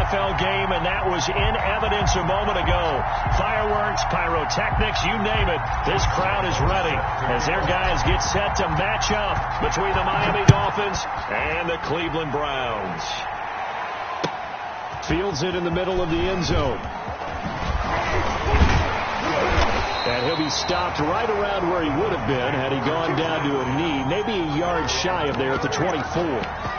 NFL game, and that was in evidence a moment ago. Fireworks, pyrotechnics, you name it. This crowd is ready as their guys get set to match up between the Miami Dolphins and the Cleveland Browns. Fields it in the middle of the end zone. And he'll be stopped right around where he would have been had he gone down to a knee, maybe a yard shy of there at the 24.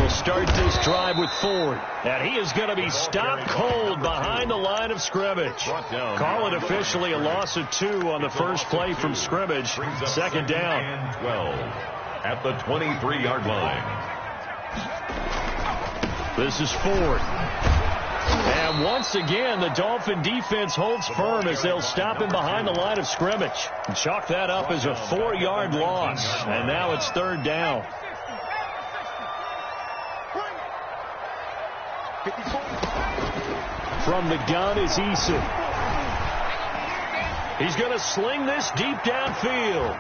Start this drive with Ford, and he is going to be stopped cold behind the line of scrimmage. Call it officially a loss of 2 on the first play from scrimmage. Second down. 12 at the 23-yard line. This is Ford. And once again, the Dolphin defense holds firm as they'll stop him behind the line of scrimmage. Chalk that up as a 4-yard loss, and now it's third down. From the gun is Eason. He's going to sling this deep downfield.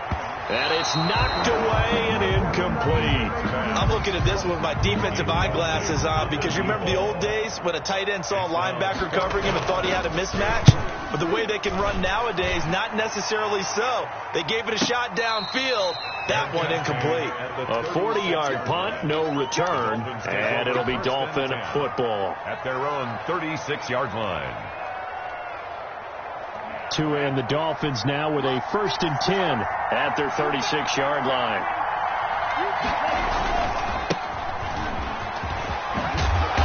And it's knocked away and incomplete. I'm looking at this with my defensive eyeglasses on because you remember the old days when a tight end saw a linebacker covering him and thought he had a mismatch? But the way they can run nowadays, not necessarily so. They gave it a shot downfield. That one incomplete. A 40-yard punt, no return, and it'll be Dolphin football. At their own 36-yard line. To end the Dolphins now with a 1st and 10 at their 36-yard line.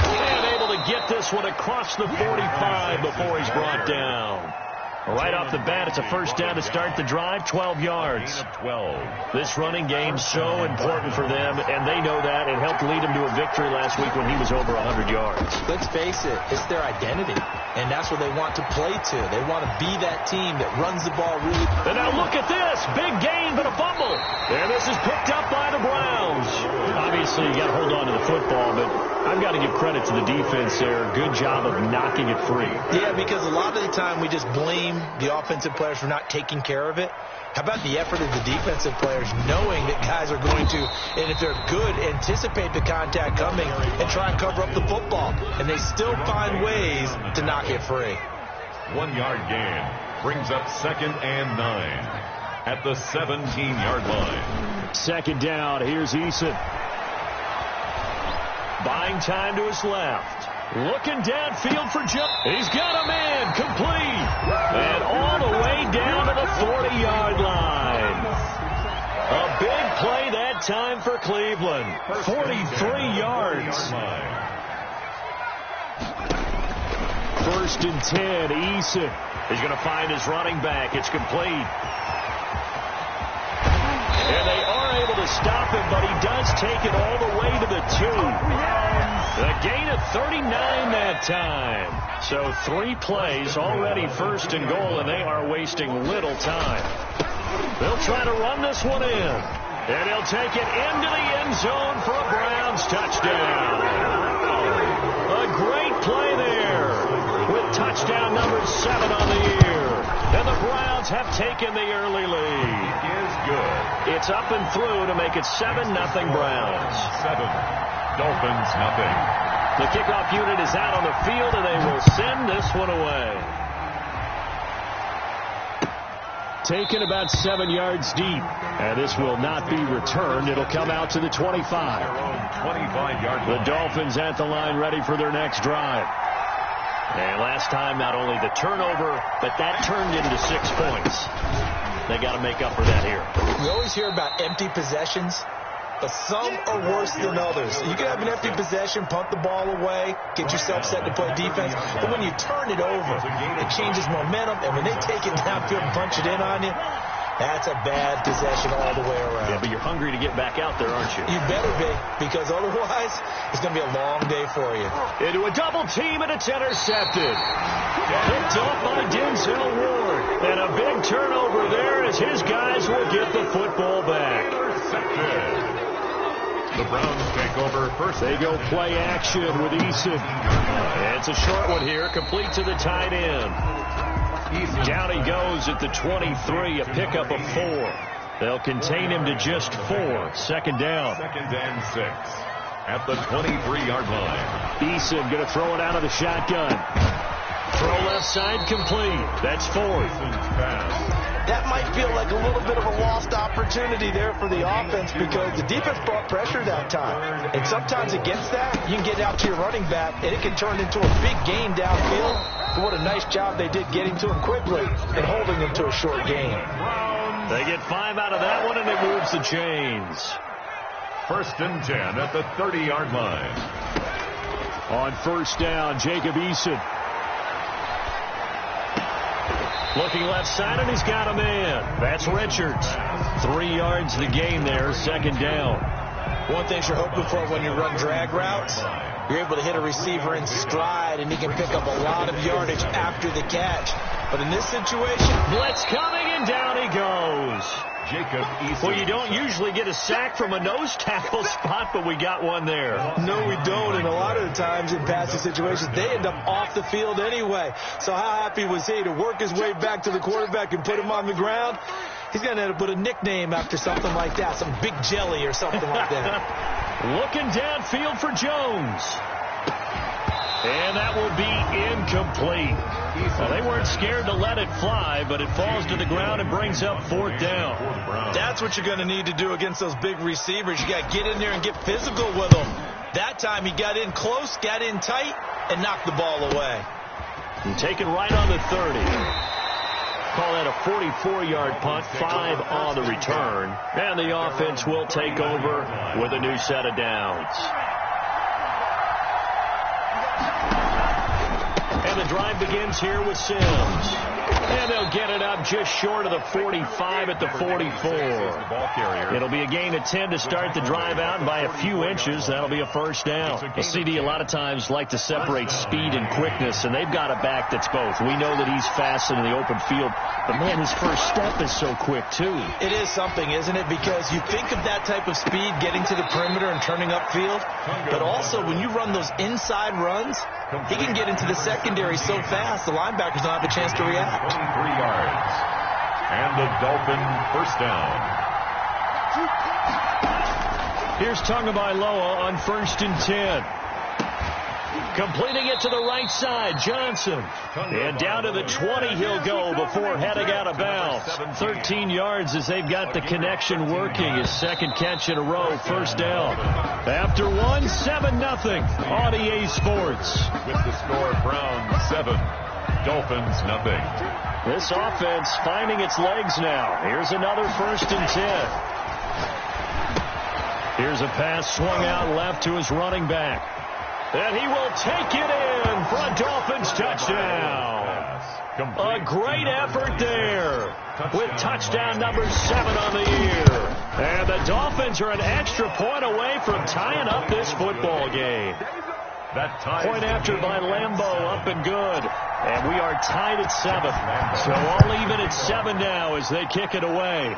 And able to get this one across the 45 before he's brought down. Right off the bat, it's a first down to start the drive, 12 yards. 12. This running game so important for them, and they know that. It helped lead them to a victory last week when he was over 100 yards. Let's face it, it's their identity, and that's what they want to play to. They want to be that team that runs the ball really. And now look at this. Big gain, but a fumble. And this is picked up by the Browns. Obviously, you got to hold on to the football, but I've got to give credit to the defense there. Good job of knocking it free. Yeah, because a lot of the time we just blame the offensive players for not taking care of it. How about the effort of the defensive players knowing that guys are going to, and if they're good, anticipate the contact coming and try and cover up the football. And they still find ways to knock it free. 1-yard gain brings up 2nd and 9 at the 17-yard line. Second down. Here's Eason. Buying time to his left. Looking downfield for Joe. He's got a man complete. And all the way down to the 40-yard line. A big play that time for Cleveland. 43 yards. 1st and 10. Eason is going to find his running back. It's complete. And they are able to stop him, but he does take it all the way to the 2. A gain of 39 that time. So 3 plays already 1st and goal, and they are wasting little time. They'll try to run this one in. And he'll take it into the end zone for a Browns touchdown. A great play there with touchdown number 7 on the year. And the Browns have taken the early lead. Is good. It's up and through to make it 7-0 Browns. 7. Dolphins, nothing. The kickoff unit is out on the field, and they will send this one away. Taken about 7 yards deep, and this will not be returned. It'll come out to the 25. 25-yard line. The Dolphins at the line ready for their next drive. And last time, not only the turnover, but that turned into 6 points. They got to make up for that here. We always hear about empty possessions, but some are worse than others. You can have an empty possession, punt the ball away, get yourself set to play defense. But when you turn it over, it changes momentum. And when they take it downfield and punch it in on you, that's a bad possession all the way around. Yeah, but you're hungry to get back out there, aren't you? You better be, because otherwise it's going to be a long day for you. Into a double team, and it's intercepted. Picked off by Denzel Ward. And a big turnover there as his guys will get the football back. The Browns take over first. They go play action with Eason. And it's a short one here, complete to the tight end. Down he goes at the 23, a pickup of 4. They'll contain him to just 4. Second down. 2nd and 6 at the 23-yard line. Eason going to throw it out of the shotgun. Throw left side complete. That's 4th. That might feel like a little bit of a lost opportunity there for the offense because the defense brought pressure that time. And sometimes against that, you can get out to your running back, and it can turn into a big gain downfield. But what a nice job they did getting to him quickly and holding him to a short gain. They get 5 out of that one, and it moves the chains. 1st and 10 at the 30-yard line. On first down, Jacob Eason. Looking left side, and he's got a man. That's Richards. 3 yards the gain there, second down. One thing you're hoping for when you run drag routes, you're able to hit a receiver in stride, and he can pick up a lot of yardage after the catch. But in this situation, blitz coming, and down he goes. Jacob Eason. Well, you don't usually get a sack from a nose tackle spot, but we got one there. No, we don't. And a lot of the times in passing situations, they end up off the field anyway. So how happy was he to work his way back to the quarterback and put him on the ground? He's going to have to put a nickname after something like that, some Big Jelly or something like that. Looking downfield for Jones. And that will be incomplete. Well, they weren't scared to let it fly, but it falls to the ground and brings up 4th down. That's what you're going to need to do against those big receivers. You got to get in there and get physical with them. That time he got in close, got in tight, and knocked the ball away. And taken right on the 30. Call that a 44-yard punt, 5 on the return. And the offense will take over with a new set of downs. And the drive begins here with Sims. And they'll get it up just short of the 45 at the 44. It'll be a gain of 10 to start the drive out, and by a few inches, that'll be a first down. Well, CD a lot of times like to separate speed and quickness, and they've got a back that's both. We know that he's fast in the open field, but, man, his first step is so quick, too. It is something, isn't it? Because you think of that type of speed getting to the perimeter and turning upfield, but also when you run those inside runs, he can get into the secondary so fast, the linebackers don't have a chance to react. 23 yards. And the Dolphin first down. Here's Tagovailoa on 1st and 10. Completing it to the right side, Johnson. And down to the 20 he'll go before heading out of bounds. 13 yards as they've got the connection working. His second catch in a row, first down. After 1, 7-0 on EA Sports. With the score, Browns 7, Dolphins 0. This offense finding its legs now. Here's another 1st and 10. Here's a pass swung out left to his running back. And he will take it in for a Dolphins touchdown. A great effort there with touchdown number 7 on the year. And the Dolphins are an extra point away from tying up this football game. Point after by Lambeau, up and good. And we are tied at 7. So all even at 7 now as they kick it away.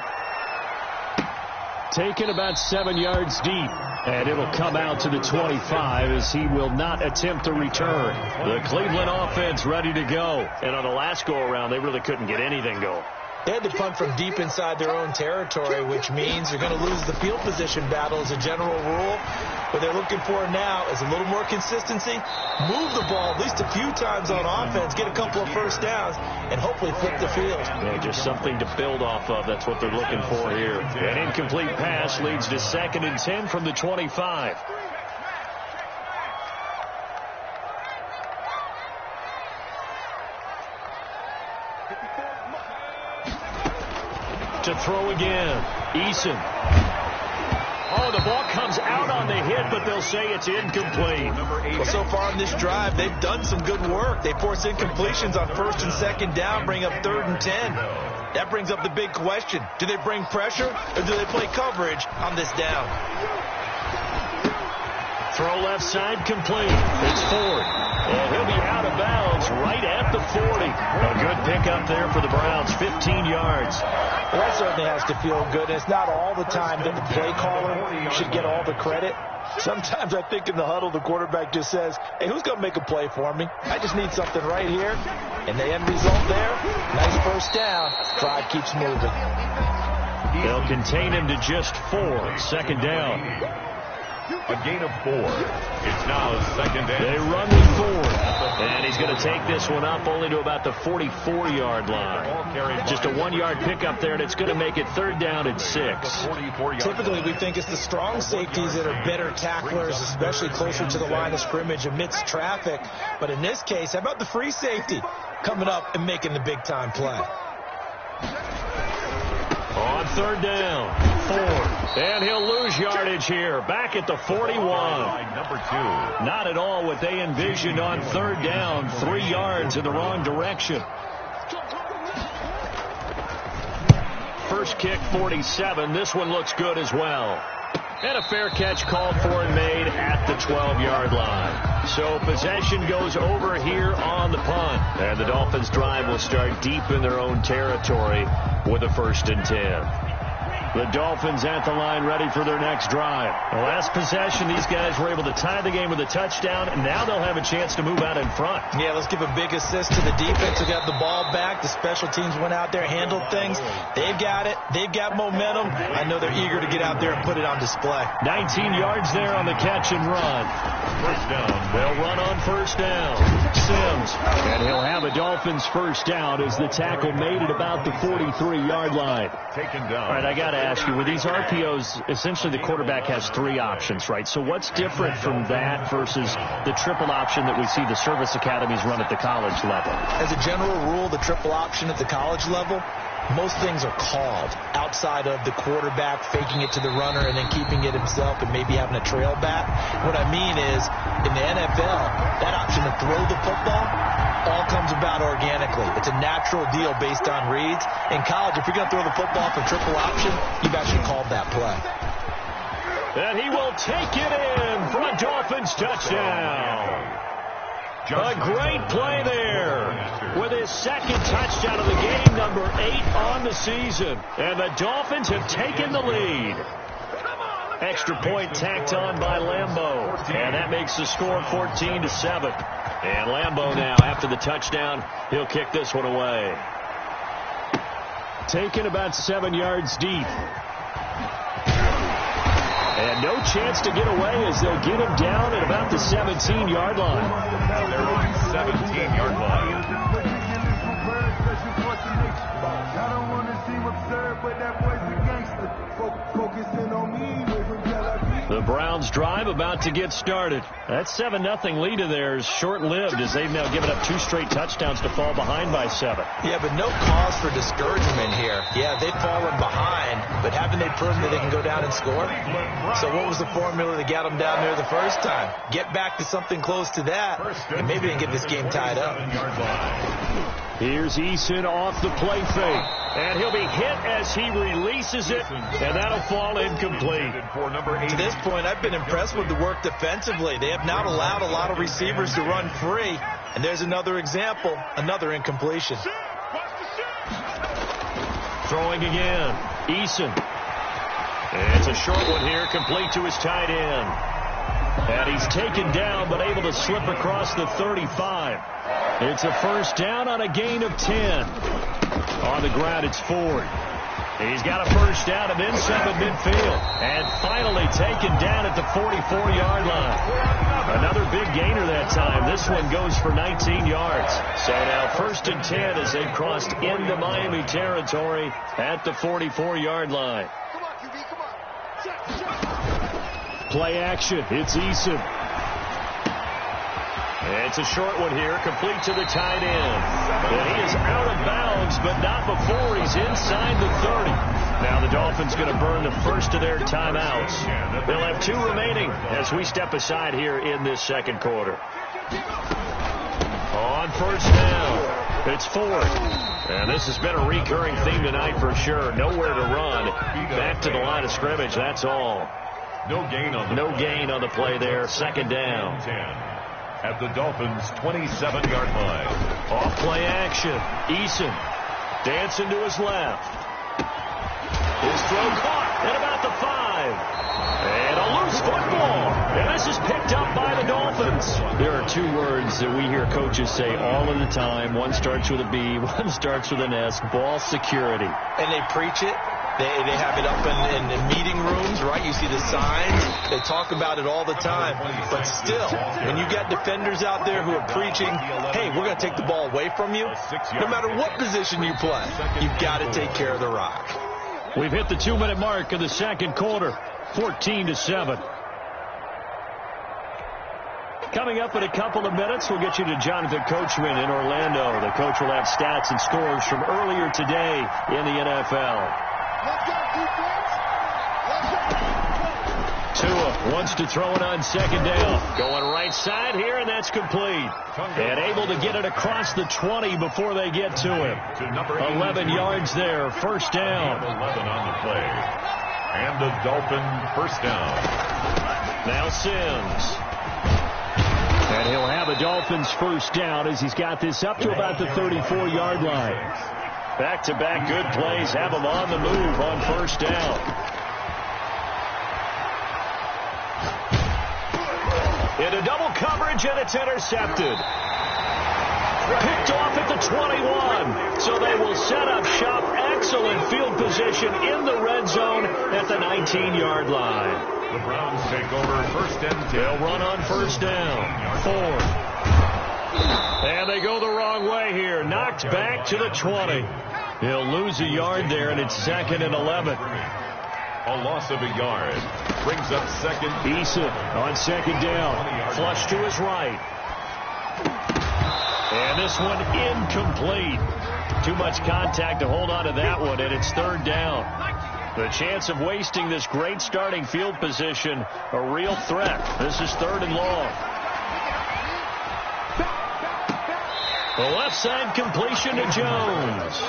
Taken about 7 yards deep. And it'll come out to the 25 as he will not attempt to return. The Cleveland offense ready to go. And on the last go-around, they really couldn't get anything going. They had to punt from deep inside their own territory, which means they're going to lose the field position battle as a general rule. What they're looking for now is a little more consistency, move the ball at least a few times on offense, get a couple of first downs, and hopefully flip the field. Yeah, just something to build off of. That's what they're looking for here. An incomplete pass leads to 2nd and 10 from the 25. To throw again, Eason. Oh, the ball comes out on the hit, but they'll say it's incomplete. Well, so far in this drive, they've done some good work. They force incompletions on 1st and 2nd down, bring up 3rd and 10. That brings up the big question. Do they bring pressure, or do they play coverage on this down? Throw left side complete. It's Ford. And he'll be out of bounds right at the 40. A good pickup there for the Browns, 15 yards. Well, that certainly has to feel good. It's not all the time that the play caller should get all the credit. Sometimes I think in the huddle, the quarterback just says, hey, who's going to make a play for me? I just need something right here. And the end result there, nice first down. Drive keeps moving. They'll contain him to just 4. Second down. A gain of 4. It's now second down. They run with Ford. And he's going to take this one up only to about the 44-yard line. Just a 1-yard pickup there, and it's going to make it third down at 6. Typically, we think it's the strong safeties that are better tacklers, especially closer to the line of scrimmage amidst traffic. But in this case, how about the free safety coming up and making the big-time play? On third down, Ford. And he'll lose yardage here. Back at the 41. Number 2. Not at all what they envisioned on third down. 3 yards in the wrong direction. First kick, 47. This one looks good as well. And a fair catch called for and made at the 12-yard line. So possession goes over here on the punt. And the Dolphins' drive will start deep in their own territory with a 1st and 10. The Dolphins at the line ready for their next drive. The last possession, these guys were able to tie the game with a touchdown, and now they'll have a chance to move out in front. Yeah, let's give a big assist to the defense who got the ball back. The special teams went out there, handled things. They've got it. They've got momentum. I know they're eager to get out there and put it on display. 19 yards there on the catch and run. First down. They'll run on first down. Sims. And he'll have a Dolphins first down as the tackle made at about the 43-yard line. Taken down. All right, I got to ask you, with these RPOs, essentially the quarterback has 3 options, right? So what's different from that versus the triple option that we see the service academies run at the college level? As a general rule, the triple option at the college level, most things are called outside of the quarterback faking it to the runner and then keeping it himself and maybe having a trail back. What I mean is, in the NFL, that option to throw the football all comes about organically. It's a natural deal based on reads. In college, if you're going to throw the football for triple option, you've actually called that play. And he will take it in for a Dolphins touchdown. A great play there with his second touchdown of the game, number 8 on the season. And the Dolphins have taken the lead. Extra point tacked on by Lambeau. And that makes the score 14-7. And Lambeau now, after the touchdown, he'll kick this one away. Taken about 7 yards deep. And no chance to get away as they'll get him down at about the 17-yard line. Now they're on the 17-yard line. I don't want to seem absurd, but that boy's a gangster. Focusing on me. The Browns drive about to get started. That 7-0 lead of theirs short-lived as they've now given up 2 straight touchdowns to fall behind by 7. Yeah, but no cause for discouragement here. Yeah, they've fallen behind, but haven't they proven that they can go down and score? So what was the formula that got them down there the first time? Get back to something close to that, and maybe they can get this game tied up. Here's Eason off the play fake. And he'll be hit as he releases it, and that'll fall incomplete. To this point, I've been impressed with the work defensively. They have not allowed a lot of receivers to run free. And there's another example, another incompletion. Throwing again, Eason. And it's a short one here, complete to his tight end. And he's taken down, but able to slip across the 35. It's a first down on a gain of 10. On the ground, it's Ford. He's got a first down and then some at midfield. And finally taken down at the 44-yard line. Another big gainer that time. This one goes for 19 yards. So now 1st and 10 as they've crossed into Miami territory at the 44-yard line. Play action. It's Eason. It's a short one here, complete to the tight end. And he is out of bounds, but not before he's inside the 30. Now the Dolphins going to burn the first of their timeouts. They'll have 2 remaining as we step aside here in this second quarter. On first down, it's Ford. And this has been a recurring theme tonight for sure. Nowhere to run. Back to the line of scrimmage, that's all. No gain on the play there. Second down. at the Dolphins' 27-yard line. Off play action. Eason dancing to his left. His throw caught at about the 5. And a loose football. And this is picked up by the Dolphins. There are two words that we hear coaches say all of the time. One starts with a B, one starts with an S. Ball security. And they preach it. They have it up in meeting rooms, right? You see the signs. They talk about it all the time. But still, when you got defenders out there who are preaching, hey, we're going to take the ball away from you, no matter what position you play, you've got to take care of the rock. We've hit the 2-minute mark in the second quarter. 14-7. Coming up in a couple of minutes, we'll get you to Jonathan Coachman in Orlando. The coach will have stats and scores from earlier today in the NFL. Tua wants to throw it on second down. Going right side here, and that's complete. And able to get it across the 20 before they get to him. 11 yards there, first down. 11 on the play. And the Dolphin first down. Now Sims. And he'll have a Dolphins first down as he's got this up to about the 34-yard line. Back-to-back good plays have him on the move on first down. Into double coverage, and it's intercepted. Picked off at the 21. So they will set up shop. Excellent field position in the red zone at the 19-yard line. The Browns take over first and 10. They'll run on first down. 4. And they go the wrong way here. Knocked back to the 20. He'll lose a yard there, and it's 2nd and 11. A loss of a yard. Brings up second. Eason on second down. Flush to his right. And this one incomplete. Too much contact to hold on to that one, and it's third down. The chance of wasting this great starting field position, a real threat. This is 3rd and long. The left side completion to Jones.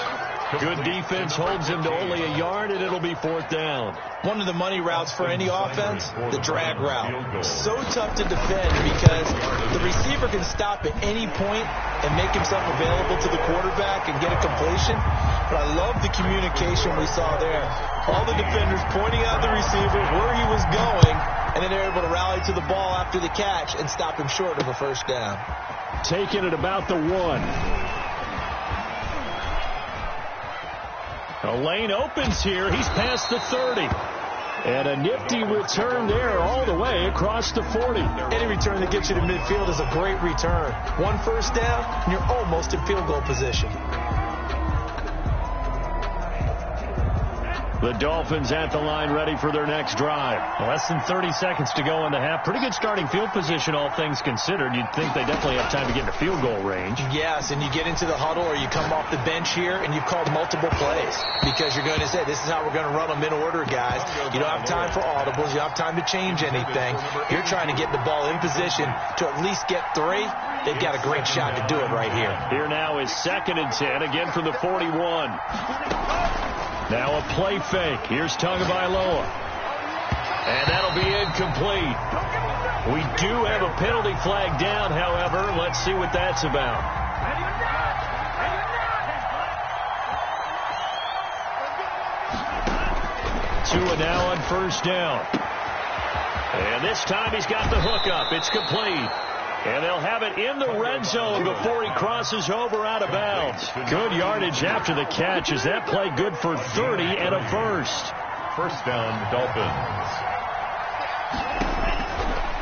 Good defense holds him to only a yard, and it'll be 4th down. One of the money routes for any offense, the drag route. So tough to defend because the receiver can stop at any point and make himself available to the quarterback and get a completion. But I love the communication we saw there. All the defenders pointing out the receiver where he was going, and then they're able to rally to the ball after the catch and stop him short of a first down. Taking it about the 1. A lane opens here. He's past the 30. And a nifty return there all the way across the 40. Any return that gets you to midfield is a great return. One first down, and you're almost in field goal position. The Dolphins at the line ready for their next drive. Less than 30 seconds to go in the half. Pretty good starting field position, all things considered. You'd think they definitely have time to get into field goal range. Yes, and you get into the huddle or you come off the bench here and you've called multiple plays because you're going to say, this is how we're going to run them in order, guys. You don't have time for audibles. You don't have time to change anything. You're trying to get the ball in position to at least get 3. They've got a great shot to do it right here. Here now is 2nd and 10, again from the 41. Now a play fake. Here's Tagovailoa. And that'll be incomplete. We do have a penalty flag down, however. Let's see what that's about. Tua now on first down. And this time he's got the hook up. It's complete. And they'll have it in the red zone before he crosses over out of bounds. Good yardage after the catch. Is that play good for 30 and a first? First down, Dolphins.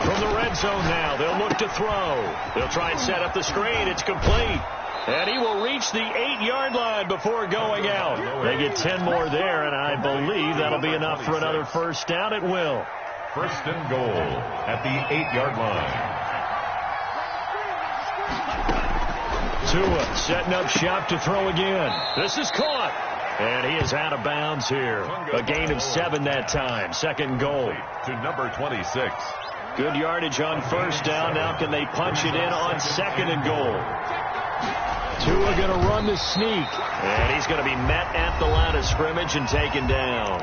From the red zone now, they'll look to throw. They'll try and set up the screen. It's complete. And he will reach the 8-yard line before going out. They get 10 more there, and I believe that'll be enough for another first down. It will. First and goal at the 8-yard line. Tua setting up shop to throw again. This is caught. And he is out of bounds here. A gain of 7 that time. 2nd goal. To number 26. Good yardage on first down. Now can they punch it in on 2nd and goal? Tua going to run the sneak. And he's going to be met at the line of scrimmage and taken down.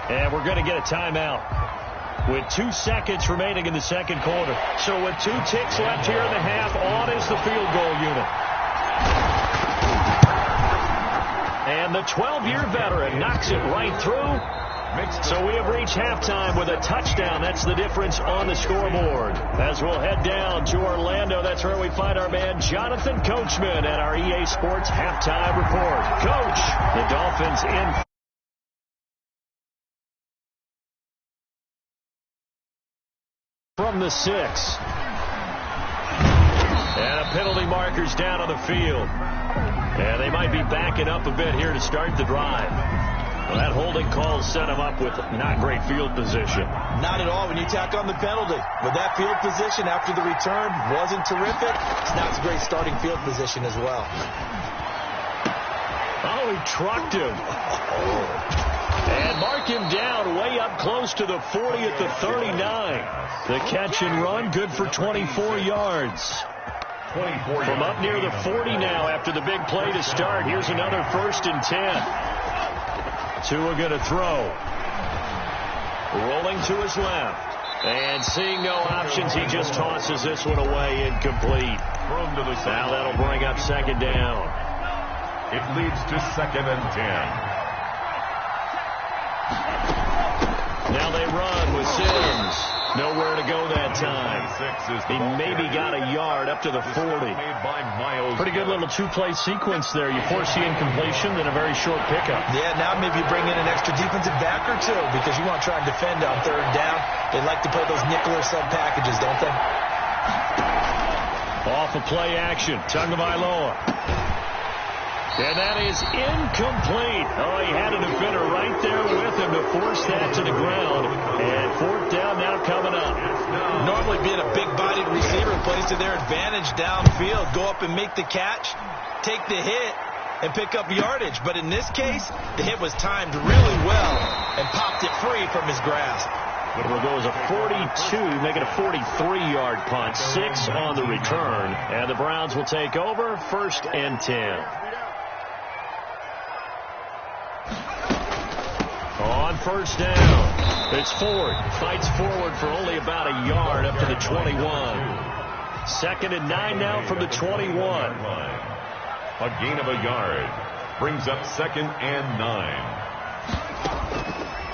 And we're going to get a timeout. with 2 seconds remaining in the second quarter. So with 2 ticks left here in the half, on is the field goal unit. And the 12-year veteran knocks it right through. So we have reached halftime with a touchdown. That's the difference on the scoreboard. As we'll head down to Orlando, that's where we find our man Jonathan Coachman at our EA Sports Halftime Report. Coach, the Dolphins in from the 6. And a penalty marker's down on the field. And they might be backing up a bit here to start the drive. Well, that holding call set him up with not great field position. Not at all when you tack on the penalty. With that field position after the return wasn't terrific, it's not a great starting field position as well. Oh, he trucked him. And mark him down way up close to the 40 at the 39. The catch and run, good for 24 yards. From up near the 40 now after the big play to start. Here's another 1st and 10. Tua going to throw. Rolling to his left. And seeing no options, he just tosses this one away, incomplete. Now that'll bring up 2nd down. It leads to 2nd and 10. Now they run with Sims. Nowhere to go that time. He maybe got a yard up to the 40. Pretty good little 2-play sequence there. You force the incompletion, then a very short pickup. Yeah, now maybe you bring in an extra defensive back or 2 because you want to try and defend on 3rd down. They like to play those nickel or sub packages, don't they? Off of play action. Tagovailoa. And that is incomplete. Oh, he had a defender right there with him to force that to the ground. And 4th down now coming up. Normally being a big-bodied receiver plays to their advantage downfield. Go up and make the catch, take the hit, and pick up yardage. But in this case, the hit was timed really well and popped it free from his grasp. It will go as a 42, make it a 43-yard punt. 6 on the return. And the Browns will take over 1st and 10. On 1st down, it's Ford. Fights forward for only about a yard up to the 21. 2nd and 9 now from the 21. A gain of a yard brings up 2nd and 9.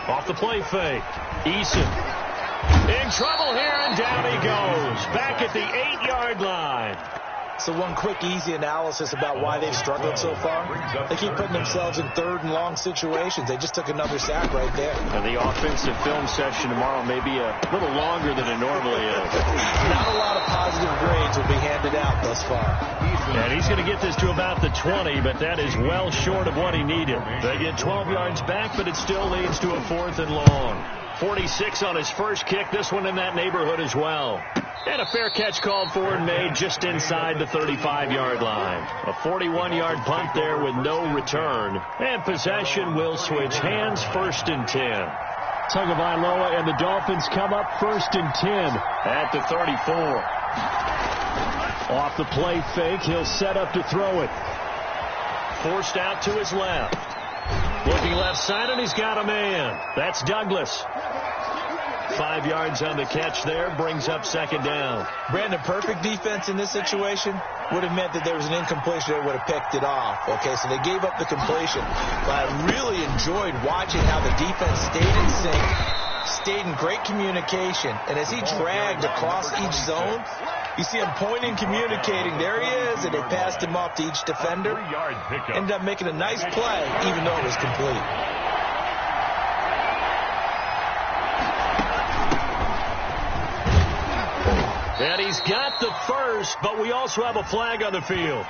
Off the play fake. Eason in trouble here, and down he goes. Back at the 8-yard line. So one quick, easy analysis about why they've struggled so far. They keep putting themselves in 3rd and long situations. They just took another sack right there. And the offensive film session tomorrow may be a little longer than it normally is. Not a lot of positive grades will be handed out thus far. And he's going to get this to about the 20, but that is well short of what he needed. They get 12 yards back, but it still leads to a 4th and long. 46 on his first kick. This one in that neighborhood as well. And a fair catch called for and made just inside the 35-yard line. A 41-yard punt there with no return. And possession will switch hands. 1st and 10. Tagovailoa and the Dolphins come up 1st and 10 at the 34. Off the play fake, he'll set up to throw it. Forced out to his left. Looking left side, and he's got a man. That's Douglas. 5 yards on the catch there, brings up 2nd down. Brandon, perfect defense in this situation would have meant that there was an incompletion. They would have picked it off. Okay, so they gave up the completion. But I really enjoyed watching how the defense stayed in sync, stayed in great communication. And as he dragged across each zone, you see him pointing, communicating. There he is, and they passed him off to each defender. Ended up making a nice play, even though it was complete. And he's got the 1st, but we also have a flag on the field.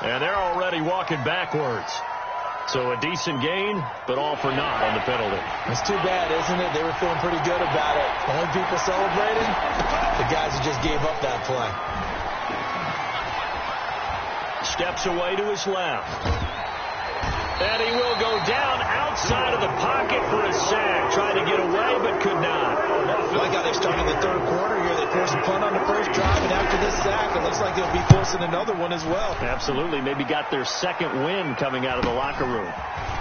And they're already walking backwards. So a decent gain, but all for naught on the penalty. It's too bad, isn't it? They were feeling pretty good about it. Only people celebrating, the guys who just gave up that play. Steps away to his left. And he will go down outside of the pocket for a sack. Tried to get away, but could not. I like how they started the 3rd quarter here. They forced a punt on the first drive, and after this sack, it looks like they'll be forcing another one as well. Absolutely. Maybe got their 2nd win coming out of the locker room.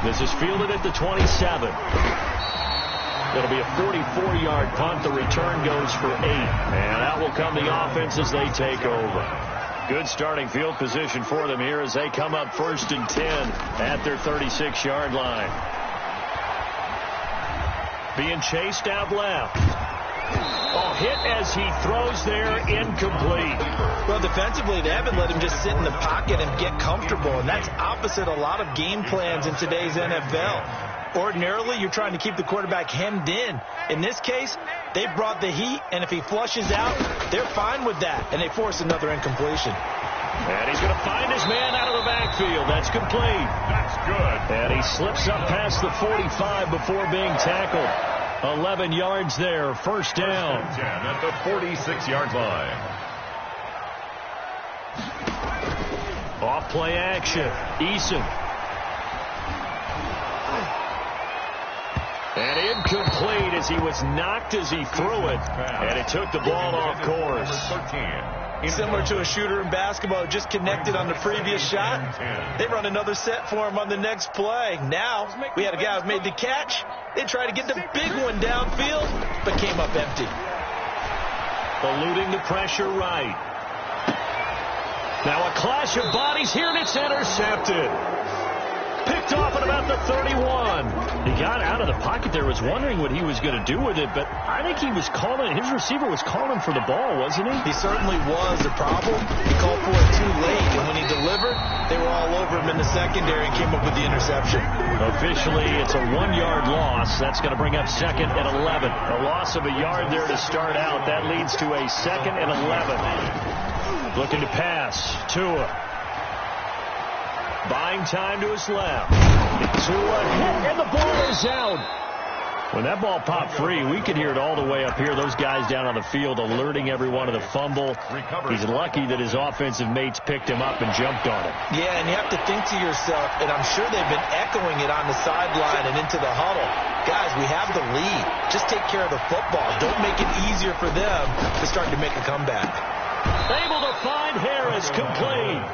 This is fielded at the 27. It'll be a 44-yard punt. The return goes for 8. And that will come the offense as they take over. Good starting field position for them here as they come up 1st and 10 at their 36-yard line. Being chased out left. Hit as he throws there, incomplete. Well, defensively, they haven't let him just sit in the pocket and get comfortable, and that's opposite a lot of game plans in today's NFL. Ordinarily, you're trying to keep the quarterback hemmed in. In this case, they brought the heat, and if he flushes out, they're fine with that, and they force another incompletion. And he's going to find his man out of the backfield. That's complete. That's good. And he slips up past the 45 before being tackled. 11 yards there, 1st down. 10 at the 46-yard line. Off play action. Eason. And incomplete as he was knocked as he threw it. And it took the ball off course. Similar to a shooter in basketball, just connected on the previous shot. They run another set for him on the next play. Now, we had a guy who made the catch. They tried to get the big one downfield, but came up empty. Eluding the pressure right. Now a clash of bodies here, and it's intercepted. Picked off at about the 31. He got out of the pocket there, was wondering what he was going to do with it, but I think he was calling, his receiver was calling for the ball, wasn't he? He certainly was. The problem, he called for it too late, and when he delivered, they were all over him in the secondary and came up with the interception. Officially, it's a 1-yard loss. That's going to bring up 2nd and 11. A loss of a yard there to start out. That leads to a 2nd and 11. Looking to pass. Tua. Buying time to his left. Tua hit, and the ball is out. When that ball popped free, we could hear it all the way up here. Those guys down on the field alerting everyone of the fumble. He's lucky that his offensive mates picked him up and jumped on it. Yeah, and you have to think to yourself, and I'm sure they've been echoing it on the sideline and into the huddle. Guys, we have the lead. Just take care of the football. Don't make it easier for them to start to make a comeback. Able to find Harris, complete.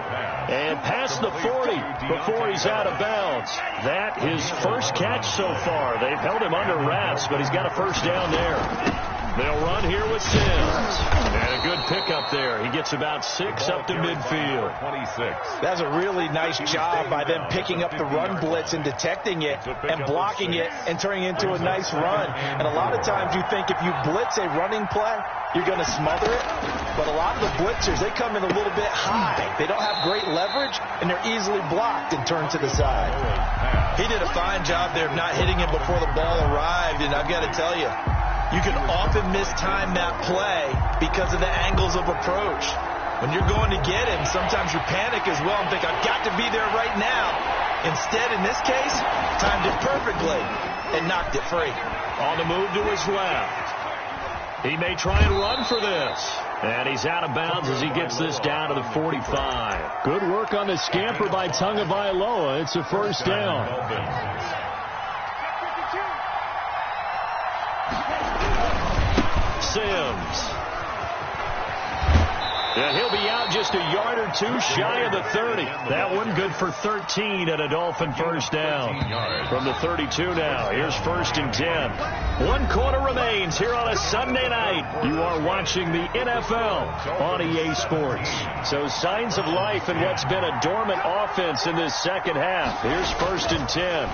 And past the 40 before he's out of bounds. That his first catch so far. They've held him under wraps, but he's got a 1st down there. They'll run here with Sims. And a good pickup there. He gets about 6 up to midfield. 26. That's a really nice job by them picking up the run blitz and detecting it and blocking it and turning it into a nice run. And a lot of times you think if you blitz a running play, you're going to smother it. But a lot of the blitzers, they come in a little bit high. They don't have great leverage, and they're easily blocked and turned to the side. He did a fine job there of not hitting him before the ball arrived, and I've got to tell you, you can often mistime that play because of the angles of approach. When you're going to get him, sometimes you panic as well and think, I've got to be there right now. Instead, in this case, timed it perfectly and knocked it free. On the move to his left. He may try and run for this. And he's out of bounds as he gets this down to the 45. Good work on the scamper by Tagovailoa. It's a 1st down. Sims. And he'll be out just a yard or 2 shy of the 30. That one good for 13 and a Dolphin 1st down. From the 32 now. Here's 1st and 10. 1 quarter remains here on a Sunday night. You are watching the NFL on EA Sports. So signs of life in what's been a dormant offense in this second half. Here's 1st and 10.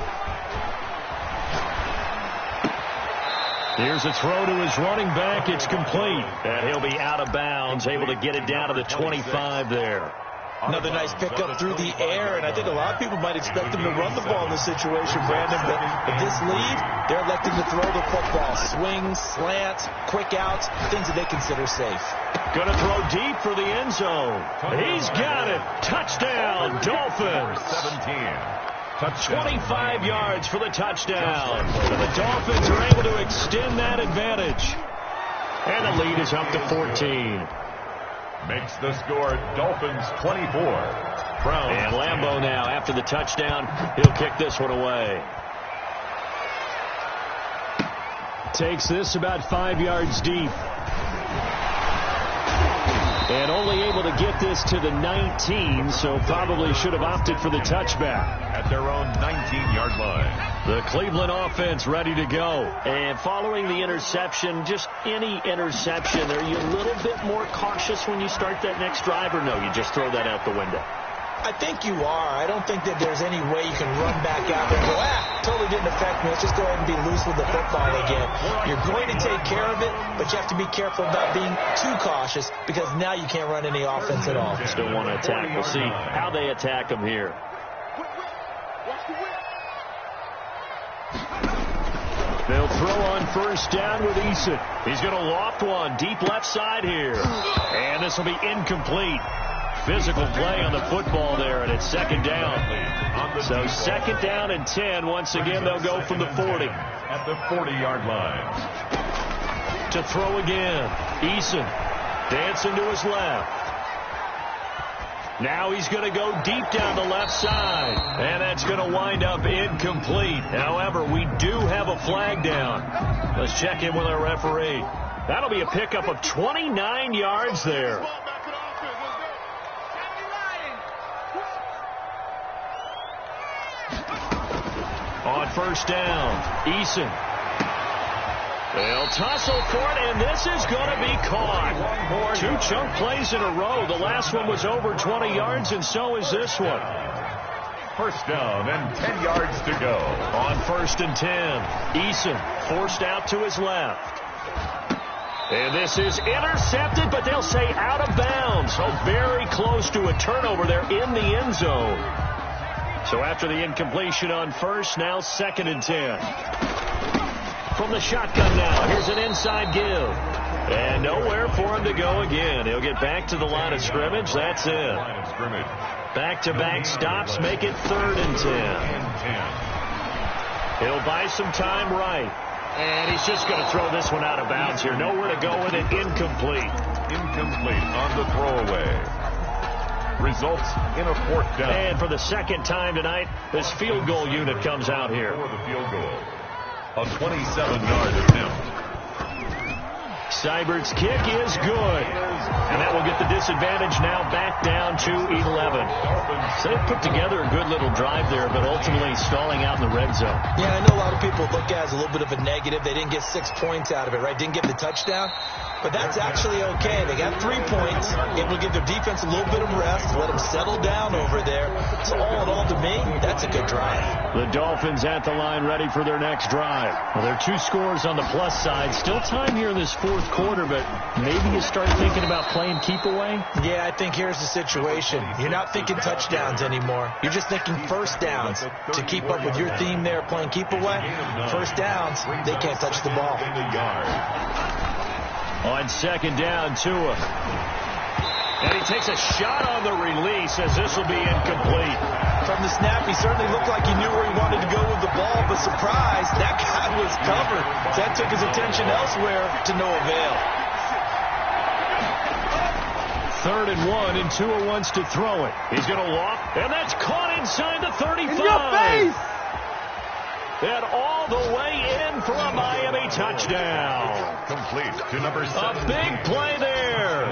Here's a throw to his running back. It's complete. And he'll be out of bounds, able to get it down to the 25 there. Another nice pickup through the air, and I think a lot of people might expect him to run the ball in this situation, Brandon, but with this lead, they're electing to throw the football. Swings, slants, quick outs, things that they consider safe. Going to throw deep for the end zone. He's got it. Touchdown, Dolphins. 17. 25 yards for the touchdown. And the Dolphins are able to extend that advantage. And the lead is up to 14. Makes the score Dolphins 24. And Lambeau now, after the touchdown, he'll kick this one away. Takes this about 5 yards deep. And only able to get this to the 19, so probably should have opted for the touchback. At their own 19-yard line. The Cleveland offense ready to go. And following the interception, just any interception, are you a little bit more cautious when you start that next drive, or no, you just throw that out the window? I think you are. I don't think that there's any way you can run back out there and go, totally didn't affect me. Let's just go ahead and be loose with the football again. You're going to take care of it, but you have to be careful about being too cautious because now you can't run any offense at all. Still want to attack. We'll see how they attack them here. They'll throw on first down with Eason. He's going to loft one deep left side here. And this will be incomplete. Physical play on the football there, and it's second down. So second down and 10. Once again, they'll go from the 40. At the 40-yard line. To throw again. Eason dancing to his left. Now he's going to go deep down the left side. And that's going to wind up incomplete. However, we do have a flag down. Let's check in with our referee. That'll be a pickup of 29 yards there. On first down, Eason. They'll tussle for it, and this is going to be caught. Two chunk plays in a row. The last one was over 20 yards, and so is this one. First down and 10 yards to go. On first and 10, Eason forced out to his left. And this is intercepted, but they'll say out of bounds. So very close to a turnover there in the end zone. So after the incompletion on first, now second and 10. From the shotgun now, here's an inside give. And nowhere for him to go again. He'll get back to the line of scrimmage. That's it. Back-to-back stops make it third and 10. He'll buy some time right. And he's just going to throw this one out of bounds here. Nowhere to go with it. Incomplete. Incomplete on the throwaway. Results in a fourth down. And for the second time tonight, this field goal unit comes out here. For the field goal. A 27-yard attempt. Seibert's kick is good. And that will get the disadvantage now back down to 11. So they put together a good little drive there, but ultimately stalling out in the red zone. Yeah, I know a lot of people look at it as a little bit of a negative. They didn't get 6 points out of it, right? Didn't get the touchdown. But that's actually okay. They got 3 points. Able to give their defense a little bit of rest, let them settle down over there. So all in all, to me, that's a good drive. The Dolphins at the line ready for their next drive. Well, there are 2 scores on the plus side. Still time here in this fourth quarter, but maybe you start thinking about playing keep away? Yeah, I think here's the situation. You're not thinking touchdowns anymore. You're just thinking first downs. To keep up with your theme there, playing keep away, first downs, they can't touch the ball. On second down, Tua. And he takes a shot on the release as this will be incomplete. From the snap, he certainly looked like he knew where he wanted to go with the ball, but surprise, that guy was covered. So that took his attention elsewhere to no avail. 3rd and 1, and Tua wants to throw it. He's going to loft, and that's caught inside the 35. In your face! And all the way in for a Miami touchdown. Complete to number 7. A big play there.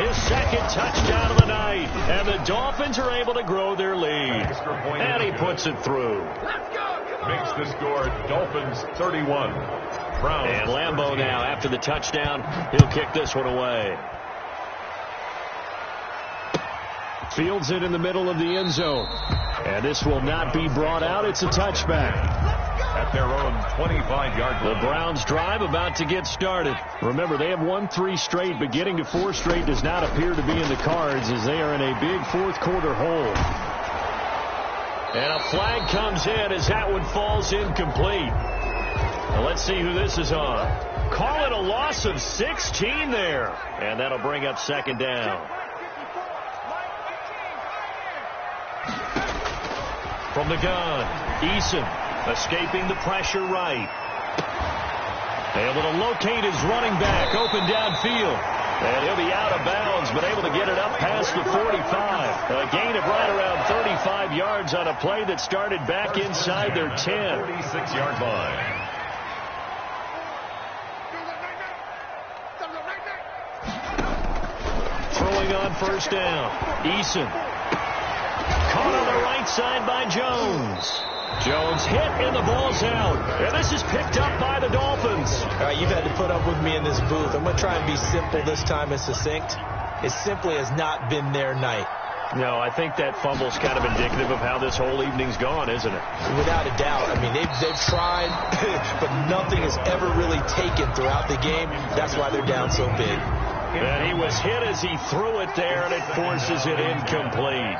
His second touchdown of the night. And the Dolphins are able to grow their lead. And he puts it through. Makes the score Dolphins 31. Browns. And Lambeau now, after the touchdown, he'll kick this one away. Fields it in the middle of the end zone. And this will not be brought out. It's a touchback. At their own 25-yard line. The Browns drive about to get started. Remember, they have won 3 straight, but getting to 4 straight does not appear to be in the cards as they are in a big fourth quarter hole. And a flag comes in as that one falls incomplete. Now let's see who this is on. Call it a loss of 16 there. And that'll bring up second down. From the gun, Eason. Escaping the pressure right. Able to locate his running back open downfield. And he'll be out of bounds, but able to get it up past the 45. A gain of right around 35 yards on a play that started back inside their 10. 36-yard line. on first down. Eason. Caught on the right side by Jones. Jones hit and the ball's out. And this is picked up by the Dolphins. All right, you've had to put up with me in this booth. I'm going to try and be simple this time and succinct. It simply has not been their night. No, I think that fumble's kind of indicative of how this whole evening's gone, isn't it? Without a doubt. I mean, they've tried, but nothing has ever really taken throughout the game. That's why they're down so big. And he was hit as he threw it there, and it forces it incomplete.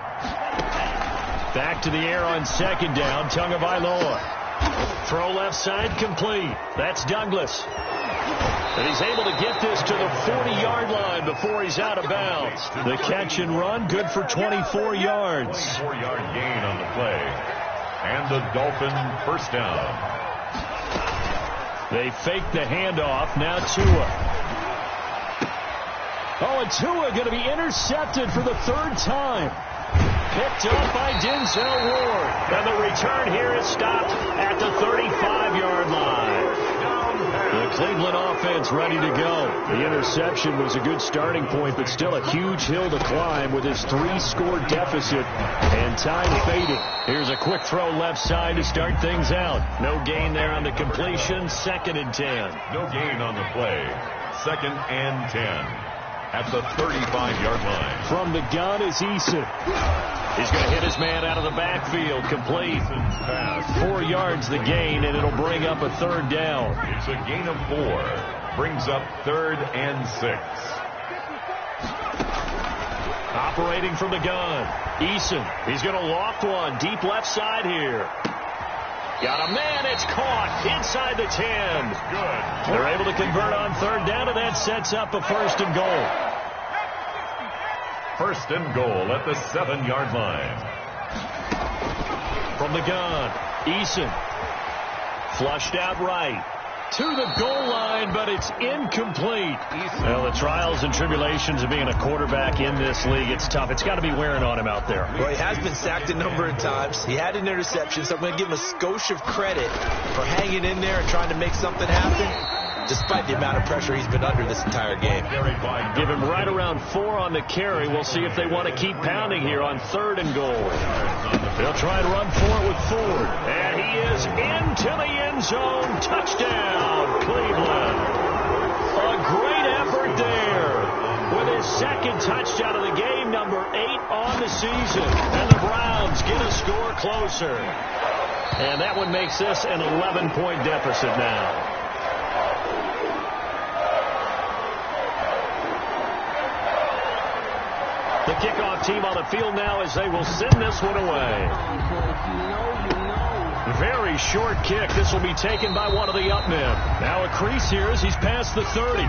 Back to the air on second down, Tagovailoa. Throw left side complete. That's Douglas. And he's able to get this to the 40-yard line before he's out of bounds. The catch and run, good for 24 yards. 24-yard gain on the play. And the Dolphin first down. They fake the handoff. Now Tua. Oh, and Tua going to be intercepted for the third time. Picked up by Denzel Ward. And the return here is stopped at the 35-yard line. The Cleveland offense ready to go. The interception was a good starting point, but still a huge hill to climb with his 3-score deficit and time fading. Here's a quick throw left side to start things out. No gain there on the completion. 2nd and 10. No gain on the play. 2nd and 10. At the 35-yard line. From the gun is Eason. He's going to hit his man out of the backfield. Complete. 4 yards the gain, and it'll bring up a third down. It's a gain of 4. Brings up 3rd and 6. Operating from the gun. Eason. He's going to loft one. Deep left side here. Got a man. It's caught inside the 10. Good. They're able to convert on third down, and that sets up a 1st and goal. 1st and goal at the 7-yard line. From the gun, Eason. Flushed out right. To the goal line, but it's incomplete. Well, the trials and tribulations of being a quarterback in this league, it's tough. It's got to be wearing on him out there. Well, he has been sacked a number of times. He had an interception, so I'm going to give him a skosh of credit for hanging in there and trying to make something happen, despite the amount of pressure he's been under this entire game. Give him right around 4 on the carry. We'll see if they want to keep pounding here on 3rd and goal. They'll try and run for it with Ford. And he is into the end zone. Touchdown, Cleveland. A great effort there with his 2nd touchdown of the game, number 8 on the season. And the Browns get a score closer. And that one makes this an 11-point deficit now. The kickoff team on the field now as they will send this one away. Very short kick. This will be taken by one of the up men. Now a crease here as he's past the 30.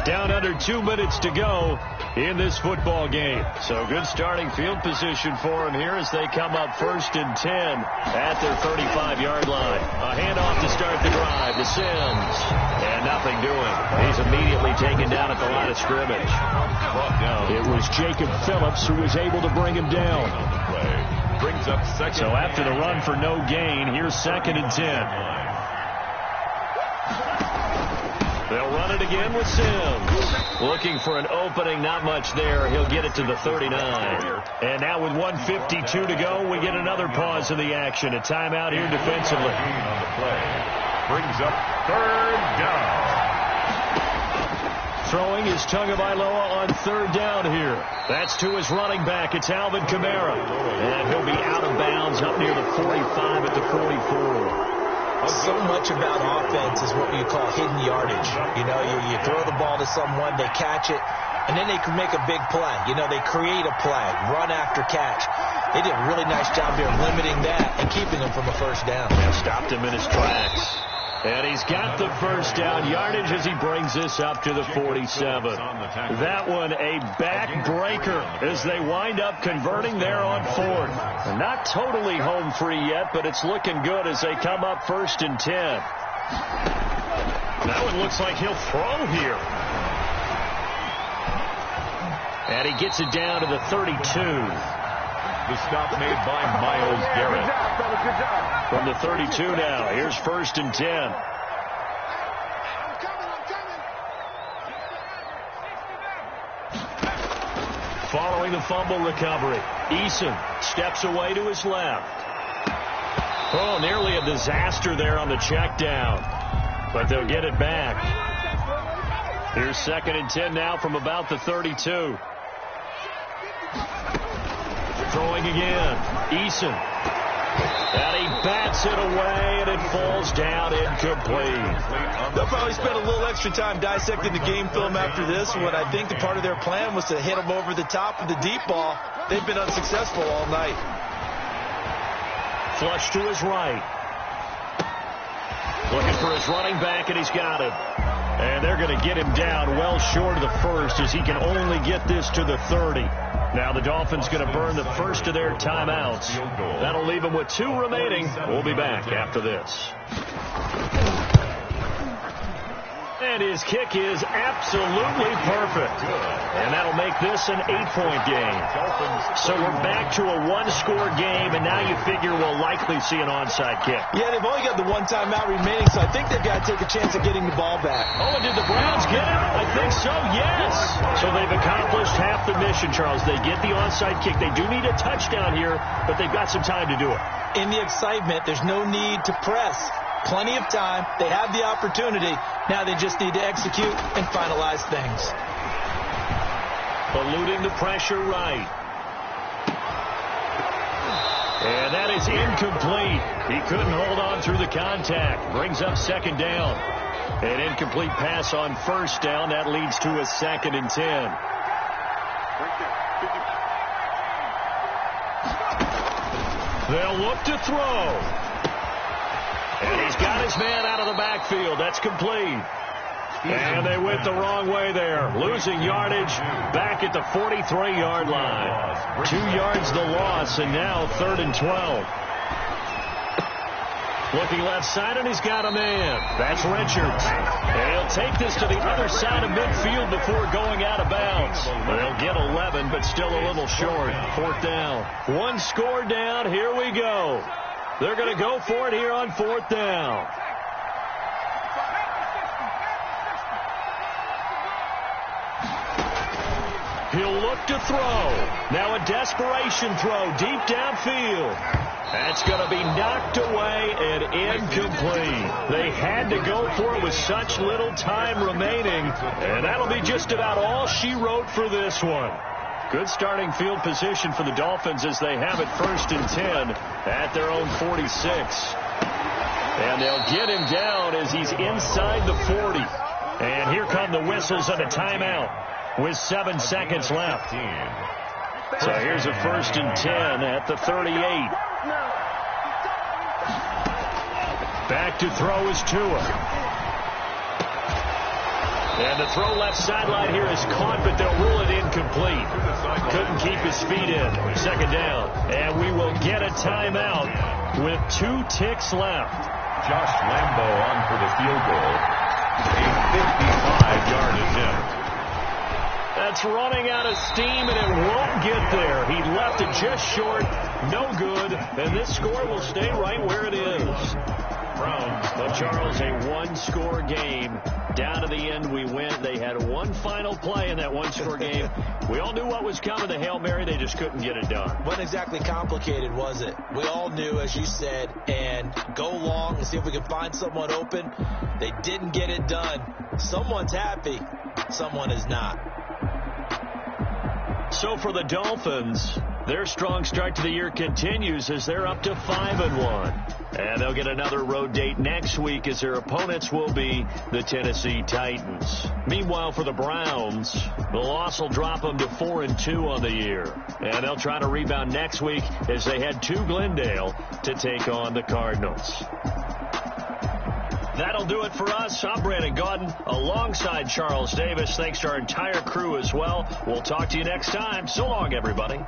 Down under 2 minutes to go in this football game. So good starting field position for him here as they come up 1st and 10 at their 35-yard line. A handoff to start the drive to Sims. And nothing doing. He's immediately taken down at the line of scrimmage. It was Jacob Phillips who was able to bring him down. Brings up 2nd. So after the run for no gain, here's 2nd and 10. They'll run it again with Sims. Looking for an opening, not much there. He'll get it to the 39. And now with 1:52 to go, we get another pause in the action. A timeout here defensively. On the play. Brings up 3rd down. Throwing is Tagovailoa on 3rd down here. That's to his running back. It's Alvin Kamara. And he'll be out of bounds up near the 45 at the 44. So much about offense is what you call hidden yardage. You know, you throw the ball to someone, they catch it, and then they can make a big play. You know, they create a play, run after catch. They did a really nice job here limiting that and keeping him from a 1st down. Yeah, stopped him in his tracks. And he's got the 1st down yardage as he brings this up to the 47. That one a backbreaker as they wind up converting there on 4th. They're not totally home free yet, but it's looking good as they come up 1st and 10. That one looks like he'll throw here. And he gets it down to the 32. The stop made by Myles Garrett. From the 32 now. Here's 1st and 10. Following the fumble recovery, Eason steps away to his left. Oh, nearly a disaster there on the check down, but they'll get it back. Here's 2nd and 10 now from about the 32. Throwing again, Eason. And he bats it away, and it falls down incomplete. They'll probably spend a little extra time dissecting the game film after this one. I think the part of their plan was to hit him over the top of the deep ball. They've been unsuccessful all night. Flush to his right. Looking for his running back, and he's got him. And they're going to get him down well short of the first, as he can only get this to the 30. Now the Dolphins going to burn the first of their timeouts. That'll leave them with 2 remaining. We'll be back after this. And his kick is absolutely perfect. And that'll make this an 8-point game. So we're back to a 1-score game, and now you figure we'll likely see an onside kick. Yeah, they've only got the 1 timeout remaining, so I think they've got to take a chance of getting the ball back. Oh, and did the Browns get it? I think so, yes. So they've accomplished half the mission, Charles. They get the onside kick. They do need a touchdown here, but they've got some time to do it. In the excitement, there's no need to press. Plenty of time. They have the opportunity. Now they just need to execute and finalize things. Eluding the pressure right. And that is incomplete. He couldn't hold on through the contact. Brings up 2nd down. An incomplete pass on 1st down. That leads to a 2nd and 10. They'll look to throw. And he's got his man out of the backfield. That's complete. And they went the wrong way there. Losing yardage back at the 43-yard line. 2 yards the loss, and now 3rd and 12. Looking left side, and he's got a man. That's Richards. And he'll take this to the other side of midfield before going out of bounds. They'll get 11, but still a little short. 4th down. 1 score down. Here we go. They're going to go for it here on 4th down. He'll look to throw. Now a desperation throw deep downfield. That's going to be knocked away and incomplete. They had to go for it with such little time remaining, and that'll be just about all she wrote for this one. Good starting field position for the Dolphins as they have it 1st and 10 at their own 46. And they'll get him down as he's inside the 40. And here come the whistles and a timeout with 7 seconds left. So here's a 1st and 10 at the 38. Back to throw is Tua. And the throw left sideline here is caught, but they'll rule it incomplete. Couldn't keep his feet in. 2nd down. And we will get a timeout with 2 ticks left. Josh Lambo on for the field goal. A 55-yard attempt. That's running out of steam, and it won't get there. He left it just short. No good. And this score will stay right where it is. But Charles, a 1-score game. Down to the end we went. They had 1 final play in that 1-score game. We all knew what was coming. The Hail Mary, they just couldn't get it done. Wasn't exactly complicated, was it? We all knew, as you said, and go long and see if we can find someone open. They didn't get it done. Someone's happy. Someone is not. So for the Dolphins, their strong start to the year continues as they're up to 5-1. And they'll get another road date next week as their opponents will be the Tennessee Titans. Meanwhile, for the Browns, the loss will drop them to 4-2 on the year. And they'll try to rebound next week as they head to Glendale to take on the Cardinals. That'll do it for us. I'm Brandon Gaudin alongside Charles Davis. Thanks to our entire crew as well. We'll talk to you next time. So long, everybody.